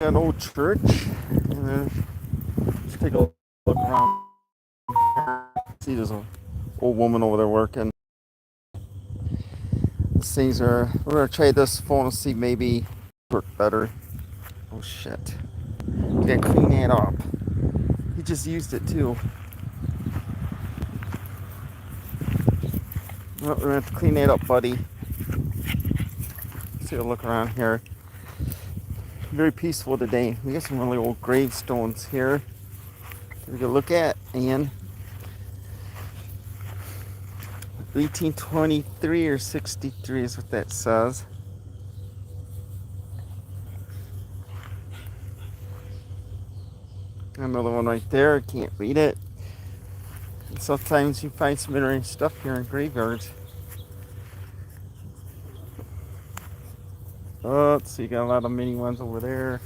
An old church, and then let's take a look around. See, there's an old woman over there working. These things are. We're gonna try this phone and see maybe work better. Oh shit! You gotta clean that up. He just used it too. Well, we're gonna have to clean that up, buddy. Let's take a look around here. Very peaceful today. We got some really old gravestones here. We can look at, and 1823 or 63 is what that says. Another one right there. Can't read it. And sometimes you find some interesting stuff here in graveyards. Oh, let's see, got a lot of mini ones over there.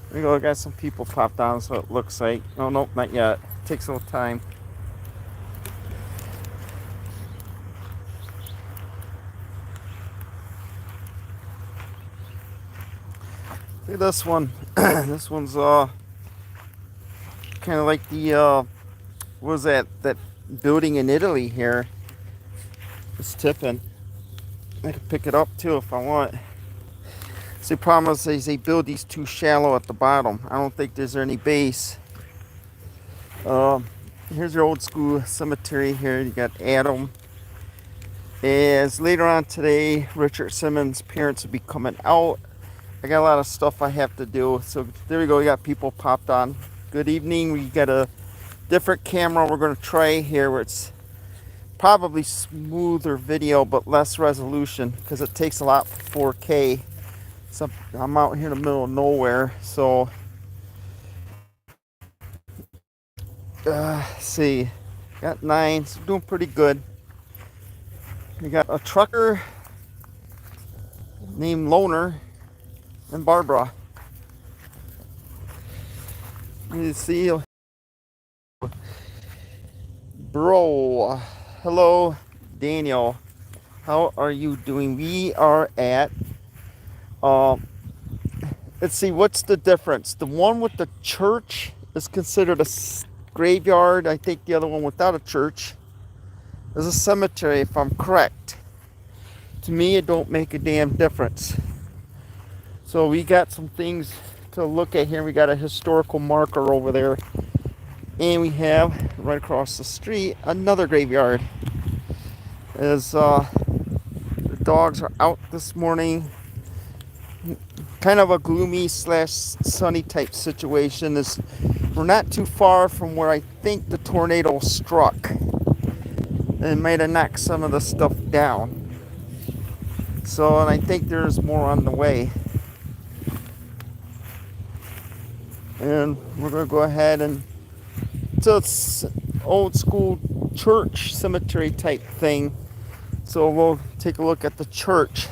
There we go. Got some people popped on, so it looks like. Oh, nope, not yet. Takes a little time. Look at this one. This one's kind of like the what was that building in Italy here? It's tipping. I can pick it up too if I want. See, the problem is they build these too shallow at the bottom. I don't think there's any base. Here's your old school cemetery here. You got Adam. As later on today, Richard Simmons' parents will be coming out. I got a lot of stuff I have to do. So there we go. We got people popped on. Good evening. We got a different camera we're going to try here where it's probably smoother video but less resolution because it takes a lot for 4K. So I'm out here in the middle of nowhere. So see, got 9. So doing pretty good. We got a trucker named Loner and Barbara. You see, bro. Hello, Daniel. How are you doing? We are at. Let's see. What's the difference? The one with the church is considered a graveyard. I think the other one without a church is a cemetery, if I'm correct. To me, it don't make a damn difference. So we got some things to look at here. We got a historical marker over there. And we have, right across the street, another graveyard. As the dogs are out this morning. Kind of a gloomy / sunny type situation. We're not too far from where I think the tornado struck. It might have knocked some of the stuff down. So, and I think there's more on the way. And we're going to go ahead and, so it's old school church cemetery type thing. So we'll take a look at the church.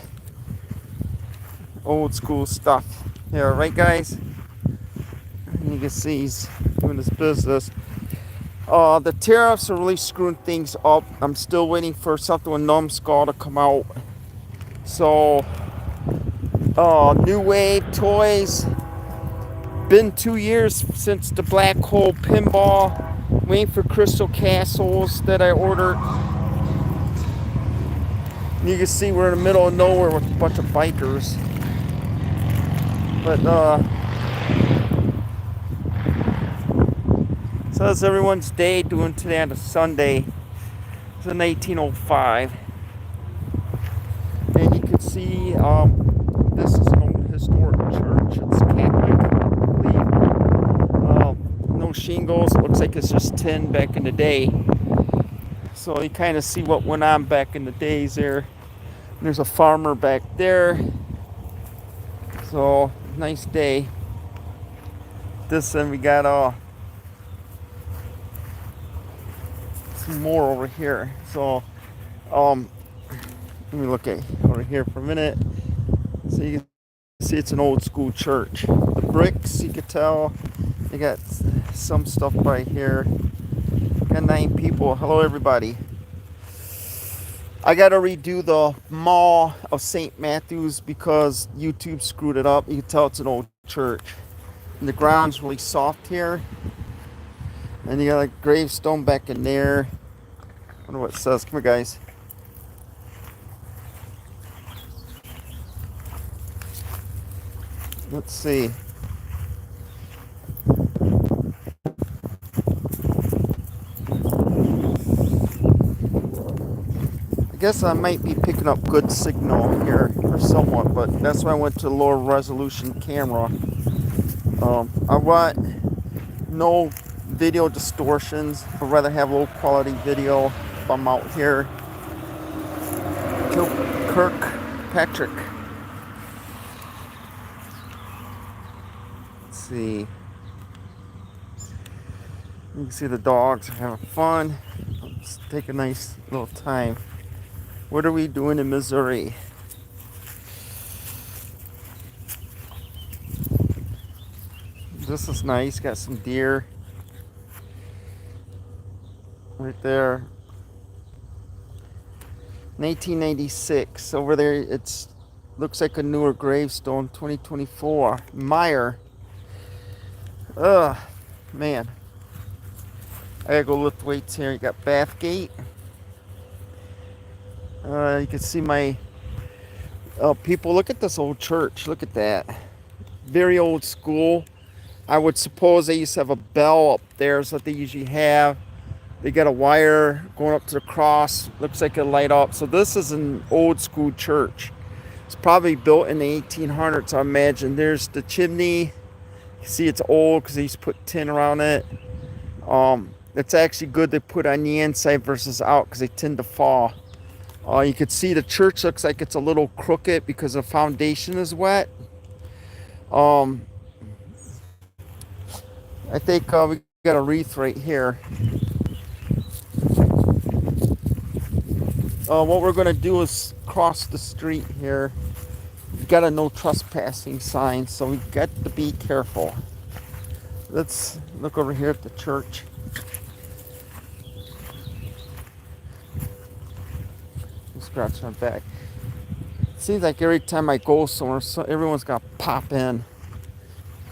Old school stuff. Yeah, right guys? And you can see he's doing his business. The tariffs are really screwing things up. I'm still waiting for something with Numbskull to come out. So, New Wave Toys. Been 2 years since the black hole pinball. Waiting for crystal castles that I ordered. And you can see we're in the middle of nowhere with a bunch of bikers. But so that's everyone's day doing today on a Sunday. It's in 1805. And you can see this is an old historic church. It's Catholic, I believe. No shingles. It looks like it's just tin back in the day. So you kind of see what went on back in the days there. And there's a farmer back there. So nice day. This and we got some more over here. So let me look at over here for a minute. So you can see it's an old school church. The bricks, you can tell. They got some stuff right here. Got 9 people. Hello everybody. I gotta redo the mall of St. Matthew's because YouTube screwed it up. You can tell it's an old church. And the ground's really soft here. And you got a gravestone back in there. I wonder what it says. Come here, guys. Let's see. I guess I might be picking up good signal here, or somewhat, but that's why I went to lower resolution camera. I want no video distortions. I'd rather have low quality video if I'm out here. Kirkpatrick. Let's see. You can see the dogs are having fun. Let's take a nice little time. What are we doing in Missouri? This is nice. Got some deer right there. 1996. Over there, it's looks like a newer gravestone. 2024. Meyer. Ugh, man. I gotta go lift weights here. You got Bathgate. You can see my people. Look at this old church. Look at that. Very old school. I would suppose they used to have a bell up there, so that they usually have. They got a wire going up to the cross. Looks like a light up. So this is an old school church. It's probably built in the 1800s, I imagine. There's the chimney. You see it's old because they used to put tin around it. It's actually good they put on the inside versus out because they tend to fall. You can see the church looks like it's a little crooked because the foundation is wet. I think we got a wreath right here. What we're going to do is cross the street here. We've got a no trespassing sign, so we've got to be careful. Let's look over here at the church. Scratch my back. Seems like every time I go somewhere, everyone's got to pop in.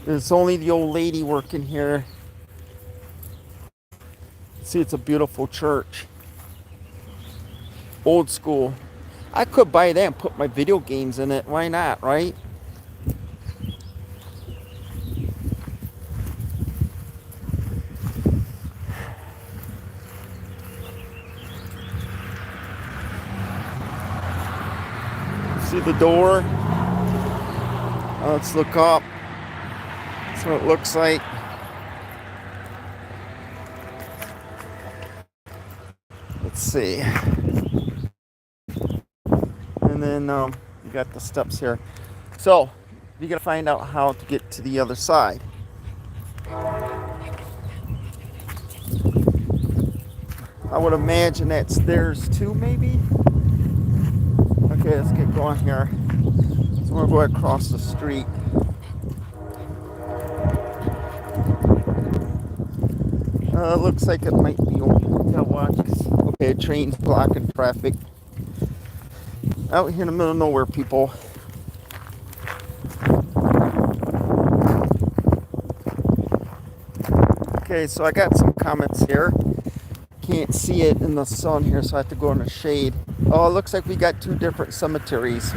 It's only the old lady working here. See, it's a beautiful church. Old school. I could buy that and put my video games in it. Why not, right? See the door? Let's look up. That's what it looks like. Let's see. And then you got the steps here. So you gotta find out how to get to the other side. I would imagine that's stairs too, maybe. Okay, let's get going here. So we're going across the street. Looks like it might be open. Gotta watch. Okay, train's blocking traffic. Out here in the middle of nowhere, people. Okay, so I got some comments here. Can't see it in the sun here, so I have to go in the shade. Oh, it looks like we got two different cemeteries.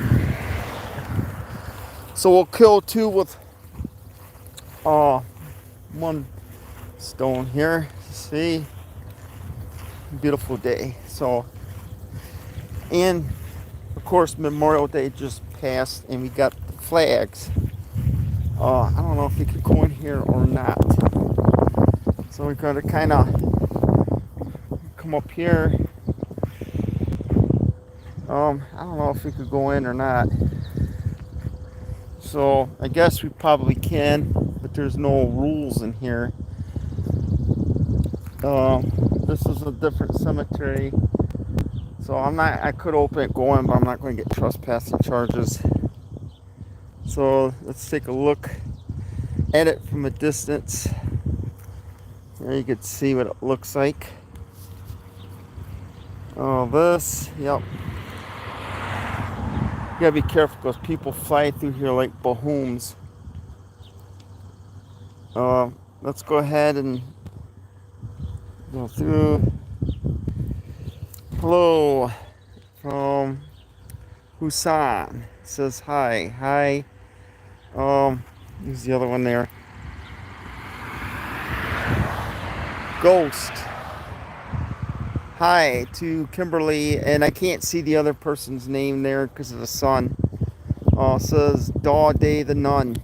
So we'll kill two with one stone here. See? Beautiful day. So, and of course Memorial Day just passed and we got the flags. I don't know if you could go in here or not. So we're going to kind of come up here. I don't know if we could go in or not. So I guess we probably can, but there's no rules in here. This is a different cemetery. So I could open it going, but I'm not going to get trespassing charges. So let's take a look at it from a distance. There you can see what it looks like. Oh, this, yep. You gotta be careful because people fly through here like bahooms. Let's go ahead and go through. Hello from Husan. Says hi. Hi. Who's the other one there? Ghost. Hi to Kimberly, and I can't see the other person's name there because of the sun. Says Daw Day the Nun.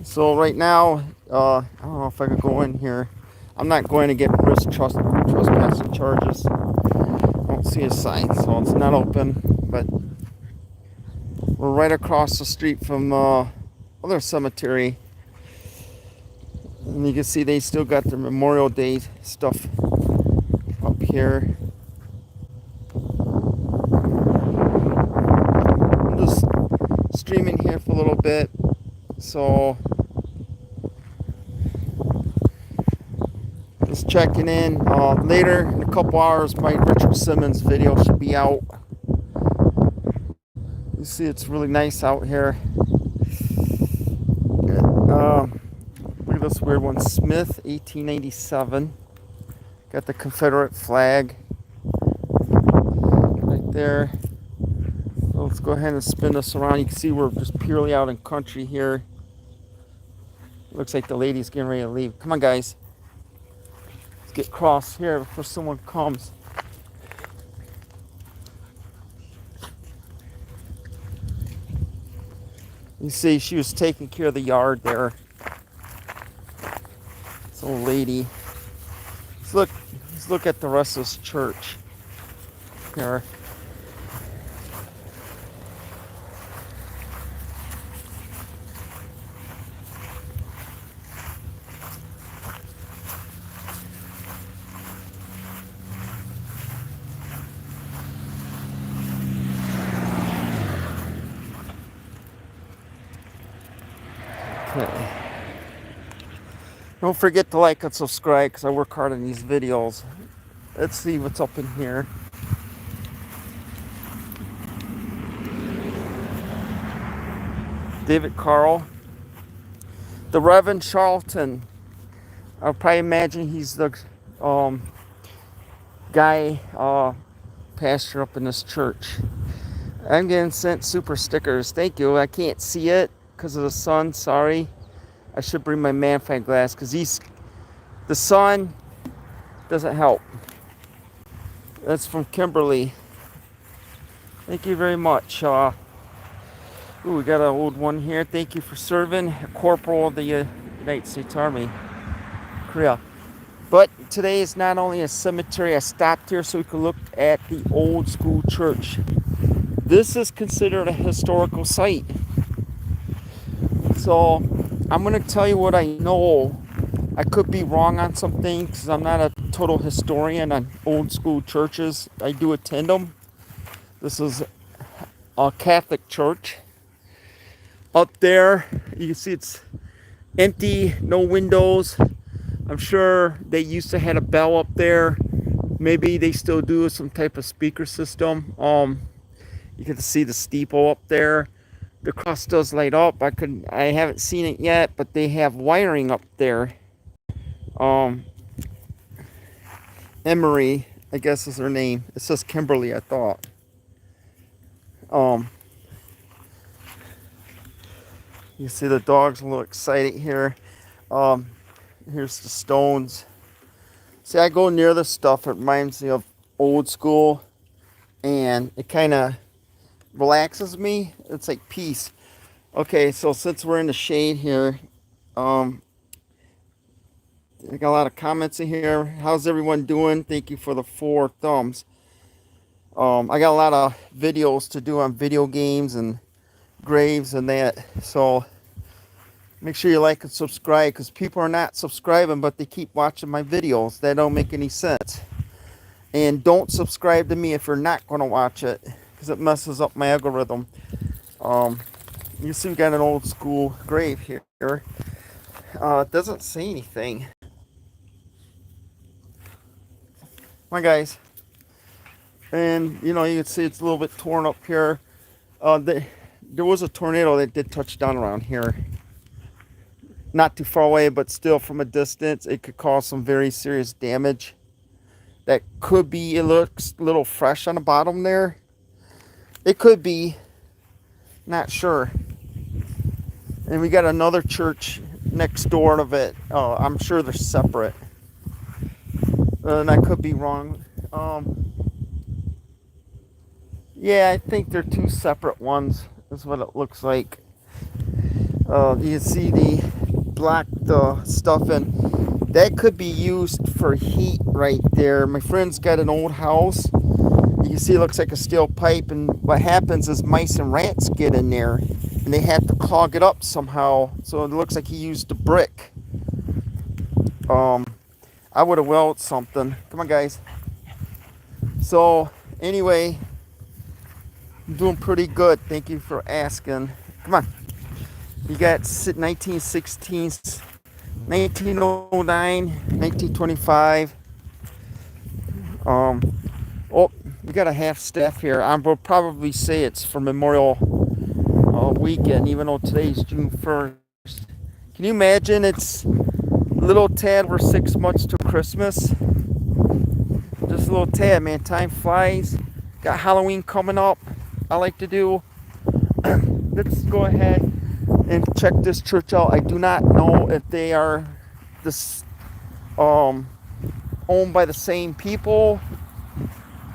So right now, I don't know if I could go in here. I'm not going to get risk trespassing charges. I don't see a sign, so it's not open. But we're right across the street from other cemetery, and you can see they still got their Memorial Day stuff up here. I'm just streaming here for a little bit, so just checking in. Later in a couple hours, my Richard Simmons video should be out. You see, it's really nice out here. Look at this weird one, Smith, 1887. Got the Confederate flag right there. So let's go ahead and spin this around. You can see we're just purely out in country here. Looks like the lady's getting ready to leave. Come on, guys. Let's get across here before someone comes. You see, she was taking care of the yard there. This old lady. Let's look at the rest of this church here. Okay. Don't forget to like and subscribe because I work hard on these videos. Let's see what's up in here. David Carl. The Reverend Charlton. I'll probably imagine he's the guy, pastor up in this church. I'm getting sent super stickers. Thank you. I can't see it because of the sun. Sorry. I should bring my magnifying glass because the sun doesn't help. That's from Kimberly. Thank you very much. Ooh, we got an old one here. Thank you for serving. A corporal of the United States Army, Korea. But today is not only a cemetery. I stopped here so we could look at the old school church. This is considered a historical site. So I'm going to tell you what I know. I could be wrong on some things because I'm not a total historian on old school churches. I do attend them. This is a Catholic church. Up there, you can see it's empty, no windows. I'm sure they used to have a bell up there. Maybe they still do some type of speaker system. You can see the steeple up there. The cross does light up. I haven't seen it yet, but they have wiring up there. Emery, I guess is her name. It says Kimberly, I thought. You see the dog's a little excited here. Here's the stones. See, I go near this stuff. It reminds me of old school, and it kind of relaxes me. It's like peace. Okay, so since we're in the shade here, I got a lot of comments in here. How's everyone doing? Thank you for the 4 thumbs. I got a lot of videos to do on video games and graves and that. So make sure you like and subscribe because people are not subscribing, but they keep watching my videos. That don't make any sense. And don't subscribe to me if you're not going to watch it because it messes up my algorithm. You see we got an old school grave here. It doesn't say anything. on, guys. And you know, you can see it's a little bit torn up here. There was a tornado that did touch down around here. Not too far away, but still from a distance, it could cause some very serious damage. That could be, it looks a little fresh on the bottom there. It could be, not sure. And we got another church next door to it. I'm sure they're separate. And I could be wrong. Yeah, I think they're two separate ones. That's what it looks like. You can see the black stuff, and that could be used for heat right there. My friend's got an old house. You can see it looks like a steel pipe, and what happens is mice and rats get in there, and they have to clog it up somehow. So it looks like he used a brick. I would have welded something. Come on, guys. So anyway, I'm doing pretty good. Thank you for asking. Come on. You got 1916, 1909, 1925. Oh, we got a half staff here. I will probably say it's for Memorial weekend, even though today's June 1st. Can you imagine? It's little tad. We're 6 months to Christmas. Just a little tad, man. Time flies. Got Halloween coming up. I like to do. Let's go ahead and check this church out. I do not know if they are this owned by the same people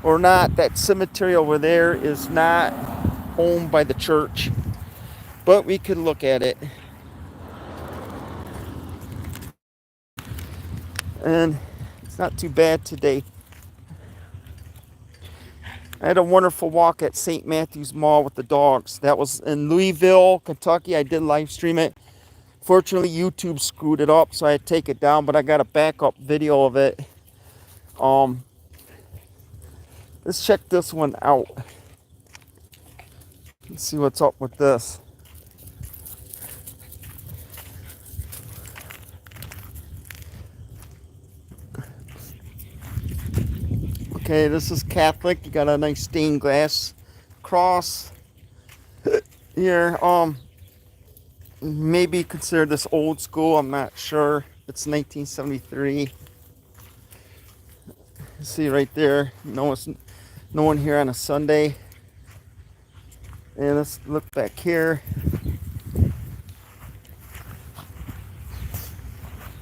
or not. That cemetery over there is not owned by the church, but we could look at it. And it's not too bad today. I had a wonderful walk at St. Matthew's Mall with the dogs. That was in Louisville, Kentucky. I did live stream it. Fortunately, YouTube screwed it up, so I had to take it down, but I got a backup video of it. Let's check this one out. Let's see what's up with this. Okay, this is Catholic. You got a nice stained glass cross here. Maybe consider this old school. I'm not sure. It's 1973. See right there. No one here on a Sunday. And let's look back here.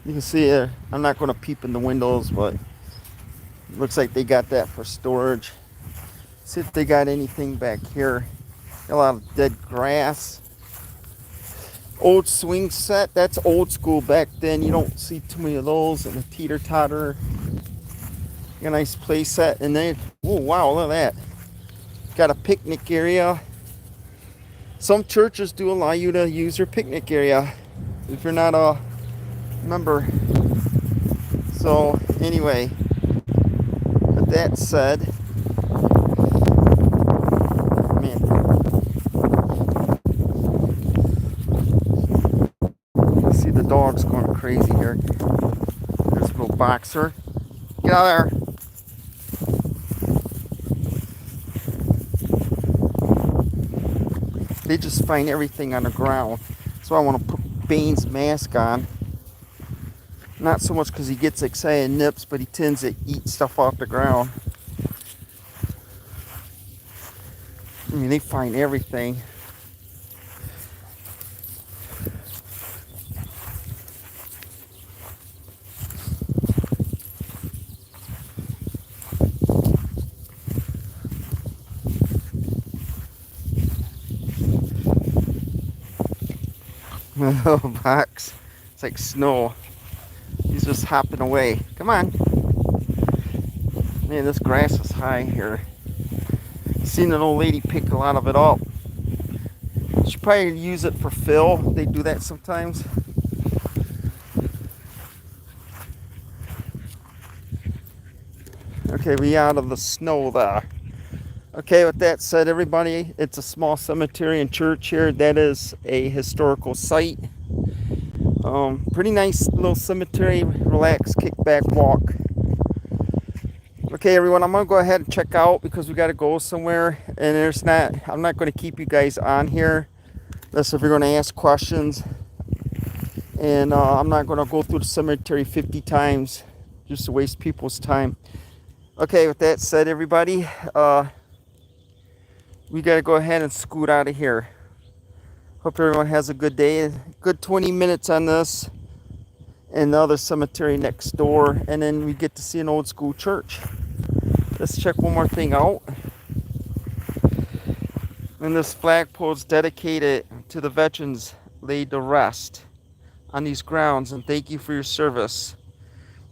You can see it. I'm not going to peep in the windows, but it looks like they got that for storage. See if they got anything back here. Got a lot of dead grass. Old swing set. That's old school back then. You don't see too many of those. And a teeter-totter. Got a nice play set. And then, oh wow, look at that. Got a picnic area. Some churches do allow you to use your picnic area if you're not a member. So anyway, with that said, man, I see the dogs going crazy here. There's a little boxer. Get out of there. They just find everything on the ground. So I want to put Bane's mask on. Not so much because he gets excited and nips, but he tends to eat stuff off the ground. I mean, they find everything. Little box. It's like snow. He's just hopping away. Come on. Man, this grass is high here. Seen an old lady pick a lot of it up. Should probably use it for fill. They do that sometimes. Okay, we out of the snow there. Okay, with that said, everybody, it's a small cemetery and church here. That is a historical site. Pretty nice little cemetery. Relax, kick back, walk. Okay, everyone, I'm gonna go ahead and check out because we gotta go somewhere, and I'm not gonna keep you guys on here unless if you're gonna ask questions, and I'm not gonna go through the cemetery 50 times just to waste people's time. Okay, with that said, everybody, we gotta go ahead and scoot out of here. Hope everyone has a good day. Good 20 minutes on this and the other cemetery next door, and then we get to see an old school church. Let's check one more thing out. And this flagpole is dedicated to the veterans laid to rest on these grounds, and thank you for your service.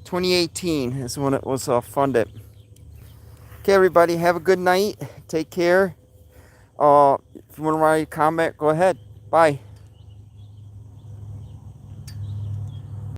2018 is when it was funded. Okay, everybody, have a good night. Take care. If you want to write a comment, go ahead. Bye.